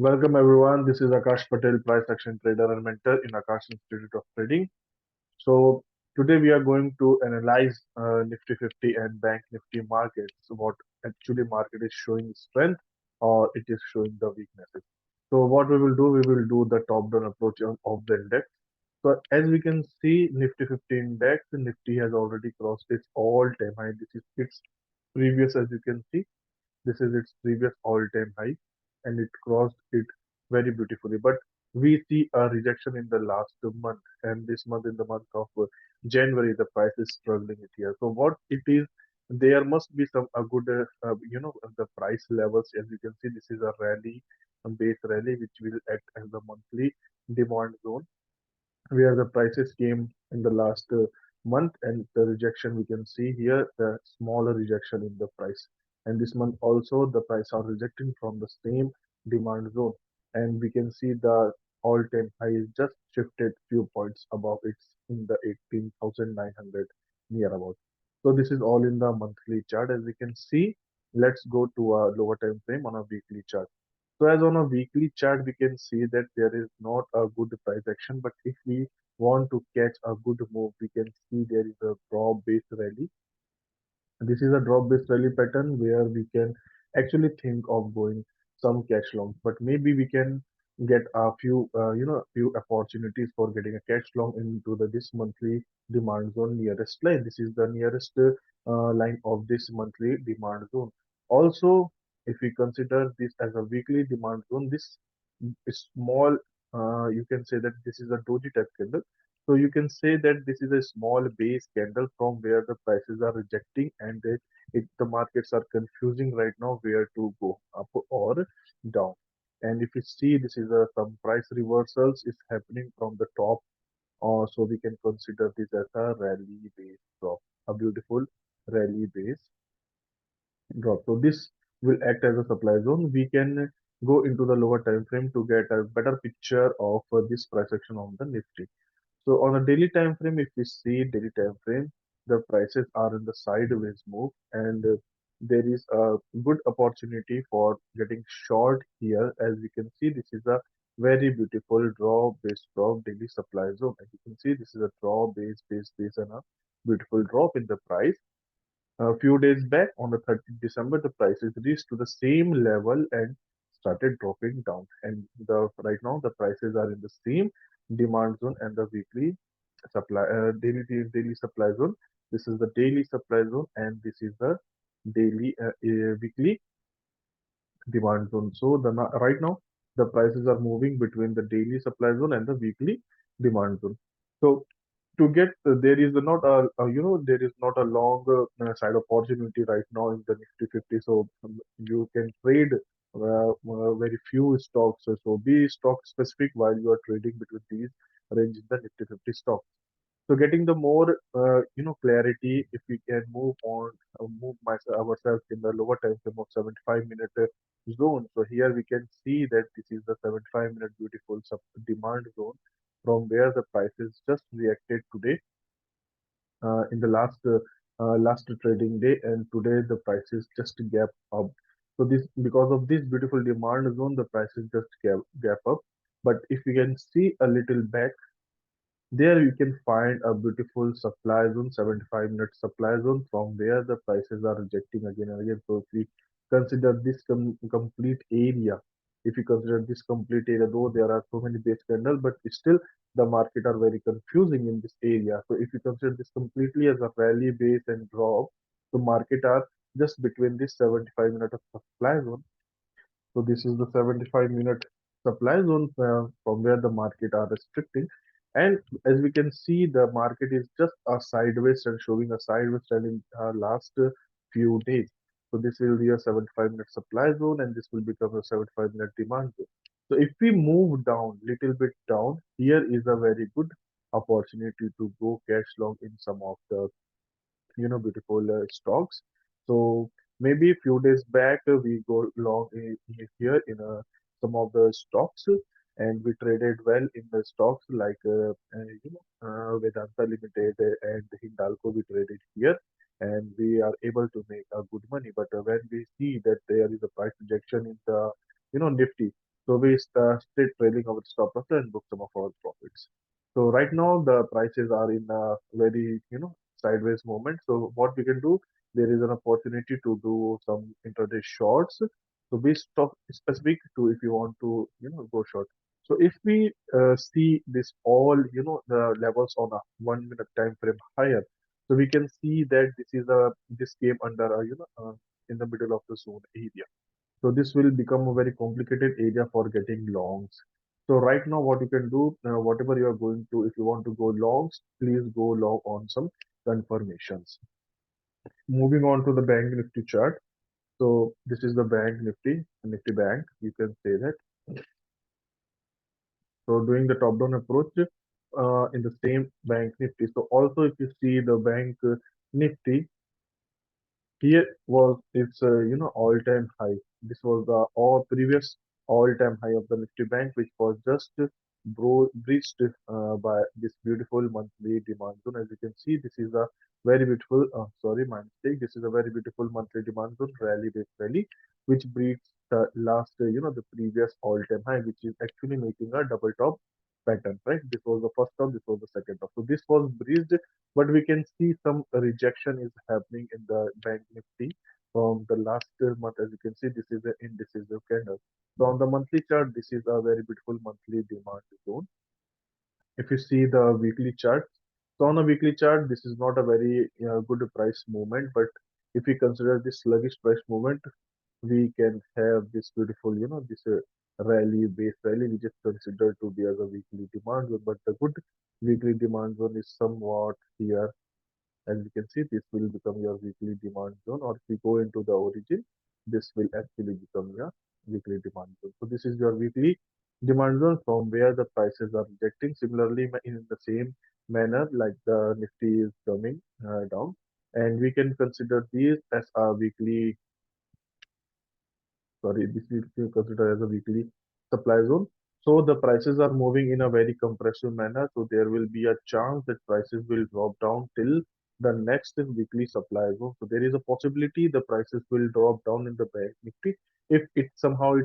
Welcome everyone. This is Akash Patel, price action trader and mentor in Akash Institute of Trading. So today we are going to analyze Nifty 50 and Bank Nifty markets. What actually market is showing strength or it is showing the weaknesses. So what we will do the top-down approach of the index. So as we can see, Nifty 50 index, Nifty has already crossed its all-time high. This is its previous, as you can see. This is its previous all-time high, and it crossed it very beautifully. But we see a rejection in the last month, and this month, in the month of January, the price is struggling it here. So what it is, there must be some a good, the price levels. As you can see, this is a rally, a base rally, which will act as the monthly demand zone where the prices came in the last month, and the rejection we can see here, the smaller rejection in the price, and this month also the price are rejecting from the same demand zone, and we can see the all-time high is just shifted few points above, it's in the 18,900 near about. So this is all in the monthly chart. As we can see, let's go to a lower time frame on a weekly chart. So as on a weekly chart, we can see that there is not a good price action, but if we want to catch a good move, we can see there is a drop-based rally. This is a drop-based rally pattern where we can actually think of going some cash long, but maybe we can get a few, few opportunities for getting a cash long into the this monthly demand zone nearest line. This is the nearest line of this monthly demand zone. Also, if we consider this as a weekly demand zone, this is small, you can say that this is a doji type candle, so you can say that this is a small base candle from where the prices are rejecting, and the markets are confusing right now where to go up or down. And if you see, this is some price reversals is happening from the top, so we can consider this as a rally base drop, a beautiful rally base drop. So this will act as a supply zone. We can go into the lower time frame to get a better picture of this price action on the Nifty. So on a daily time frame, if we see daily time frame, the prices are in the sideways move, and there is a good opportunity for getting short here. As we can see, this is a very beautiful draw base drop daily supply zone. As you can see, this is a draw base and a beautiful drop in the price. A few days back, on the 30th December, the prices reached to the same level and started dropping down. And the right now the prices are in the same demand zone and the weekly daily supply zone. This is the daily supply zone, and this is the weekly demand zone. So right now the prices are moving between the daily supply zone and the weekly demand zone. So to get there is not there is not a long side opportunity right now in the Nifty 50. So you can trade very few stocks. So be stock specific while you are trading between these range in the Nifty 50 stocks. So getting the more clarity, if we can move ourselves in the lower time frame of 75-minute zone. So here we can see that this is the 75-minute beautiful demand zone from where the prices just reacted today in the last trading day, and today the prices just gap up. So this, because of this beautiful demand zone, the prices just gap up. But if we can see a little back, there you can find a beautiful supply zone, 75-minute supply zone from where the prices are rejecting again and again. So if we consider this complete area, if you consider this complete area, though there are so many base candles, but still the market are very confusing in this area. So if you consider this completely as a rally base and drop, the market are just between this 75-minute of supply zone. So this is the 75-minute supply zone from where the market are restricting. And as we can see, the market is just a sideways and showing a sideways trend in last few days. So this will be a 75-minute supply zone, and this will become a 75-minute demand zone. So if we move down, little bit down, here is a very good opportunity to go cash long in some of the beautiful stocks. So maybe a few days back we go long here in some of the stocks, and we traded well in the stocks like Vedanta Limited and Hindalco. We traded here, and we are able to make a good money. But when we see that there is a price rejection in the Nifty, So we stay trailing our stop loss and book some of our profits. So right now the prices are in a very sideways movement. So what we can do, there is an opportunity to do some intraday shorts. So be stop specific to if you want to go short. So if we see this all the levels on a 1 minute time frame higher, so we can see that this came under a in the middle of the zone area. So this will become a very complicated area for getting longs. So right now, what you can do, whatever you are going to, if you want to go longs, please go long on some confirmations. Moving on to the bank nifty chart. So this is the bank nifty bank. You can say that. So doing the top down approach in the same bank nifty. So also if you see the bank nifty, here was its all-time high. This was the all previous all-time high of the Nifty Bank, which was just breached by this beautiful monthly demand zone. As you can see, this is a very beautiful. Sorry, my mistake. This is a very beautiful monthly demand zone rally-based rally, which breached the last the previous all-time high, which is actually making a double top pattern. Right. This was the first top. This was the second top. So this was breached, but we can see some rejection is happening in the bank nifty from the last month. As you can see, this is an indecisive candle. So on the monthly chart, this is a very beautiful monthly demand zone. If you see the weekly chart, so on a weekly chart, this is not a very good price movement, but if we consider this sluggish price movement, we can have this beautiful this rally base rally, which is considered to be as a weekly demand zone. But the good weekly demand zone is somewhat here. As you can see, this will become your weekly demand zone, or if we go into the origin, this will actually become your weekly demand zone. So this is your weekly demand zone from where the prices are rejecting. Similarly, in the same manner, like the Nifty is coming down, and we can consider these as a weekly, sorry, this is considered as a weekly supply zone. So the prices are moving in a very compressive manner. So there will be a chance that prices will drop down till the next weekly supply zone. So there is a possibility the prices will drop down in the bank nifty if it somehow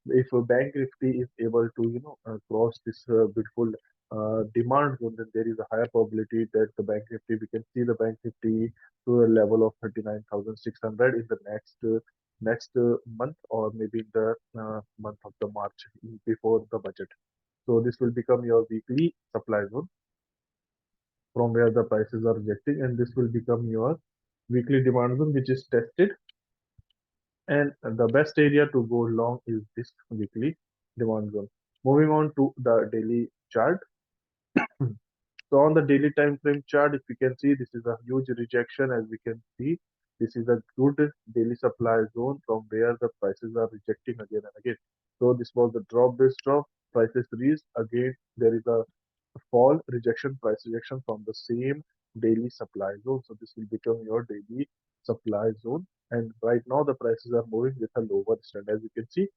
if a bank nifty is able to cross this beautiful demand zone, then there is a higher probability that the bank nifty, we can see the bank nifty to a level of 39,600 in the next month, or maybe in the month of the March before the budget. So this will become your weekly supply zone from where the prices are rejecting, and this will become your weekly demand zone, which is tested. And the best area to go long is this weekly demand zone. Moving on to the daily chart. So on the daily time frame chart, if you can see, this is a huge rejection. As we can see, this is a good daily supply zone from where the prices are rejecting again and again. So this was the drop based drop. Prices reached again. There is a fall rejection, price rejection from the same daily supply zone. So this will become your daily supply zone. And right now the prices are moving with a lower stand. As you can see,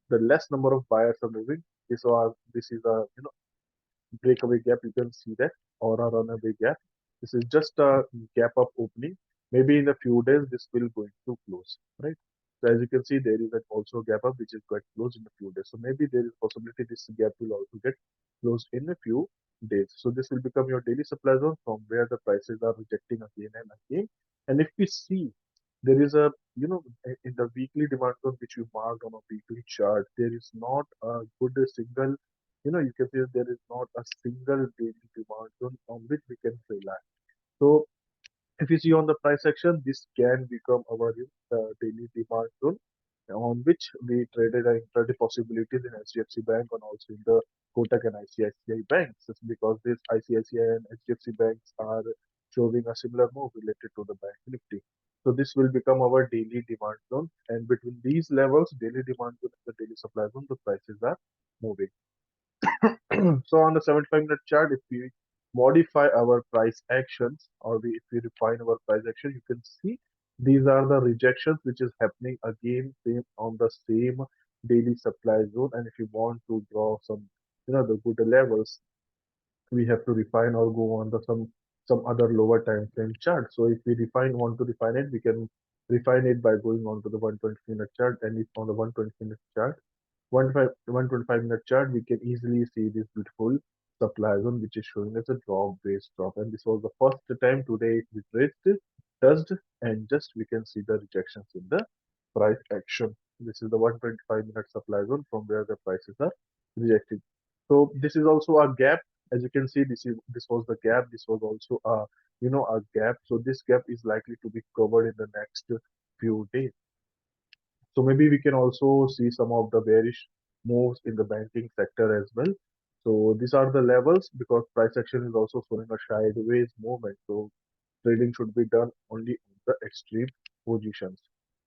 the less number of buyers are moving. This is a breakaway gap, you can see that, or a runaway gap. This is just a gap up opening. Maybe in a few days this will going to close, right? So as you can see, there is also a gap up which is quite close in a few days. So maybe there is possibility this gap will also get closed in a few days. So this will become your daily supply zone from where the prices are rejecting again and again. And if we see, there is a in the weekly demand zone which you marked on a weekly chart, there is not a good single, you can say there is not a single daily demand zone on which we can rely. So if you see on the price action, this can become our daily demand zone on which we traded our intraday possibilities in HDFC Bank and also in the Kotak and ICICI banks. It's because these ICICI and HDFC banks are showing a similar move related to the bank nifty. So this will become our daily demand zone, and between these levels, daily demand zone and the daily supply zone, the prices are moving. So on the 75-minute chart, if we modify our price actions, or if we refine our price action, you can see these are the rejections which is happening again same on the same daily supply zone. And if you want to draw some the good levels, we have to refine or go on the some other lower time frame chart. So if we want to refine it, we can refine it by going on to the 120-minute chart. And if on the 120-minute chart, 125-minute chart, we can easily see this beautiful supply zone, which is showing us a drop-based drop. And this was the first time today it retraced, touched, and just we can see the rejections in the price action. This is the 125-minute supply zone from where the prices are rejected. So this is also a gap. As you can see, this was the gap. This was also a gap. So this gap is likely to be covered in the next few days. So maybe we can also see some of the bearish moves in the banking sector as well. So these are the levels because price action is also showing a sideways movement. So trading should be done only on the extreme positions.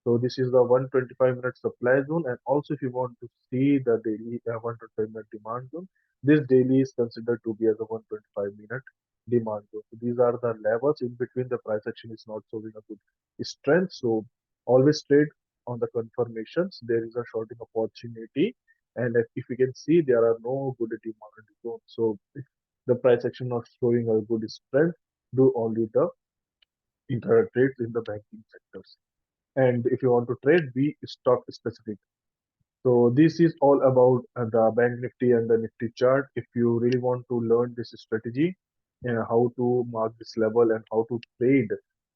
So this is the 125-minute supply zone, and also if you want to see the daily 125-minute demand zone, this daily is considered to be as a 125-minute demand zone. So these are the levels in between. The price action is not showing a good strength, so always trade on the confirmations. There is a shorting opportunity, and if you can see, there are no good demand zones. So if the price action not showing a good strength, do only the trades in the banking sectors. And if you want to trade, be stock specific. So this is all about the Bank Nifty and the Nifty chart. If you really want to learn this strategy and how to mark this level and how to trade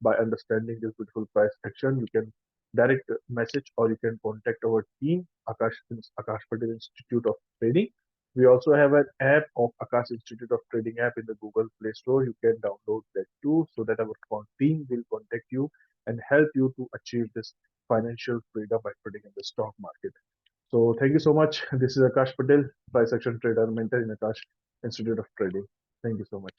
by understanding this beautiful price action, you can direct message or you can contact our team, Akash Patel Institute of Trading. We also have an app of Akash Institute of Trading app in the Google Play Store. You can download that too, so that our team will contact you and help you to achieve this financial freedom by trading in the stock market. So thank you so much. This is Akash Patel, price action trader mentor in Akash Institute of Trading. Thank you so much.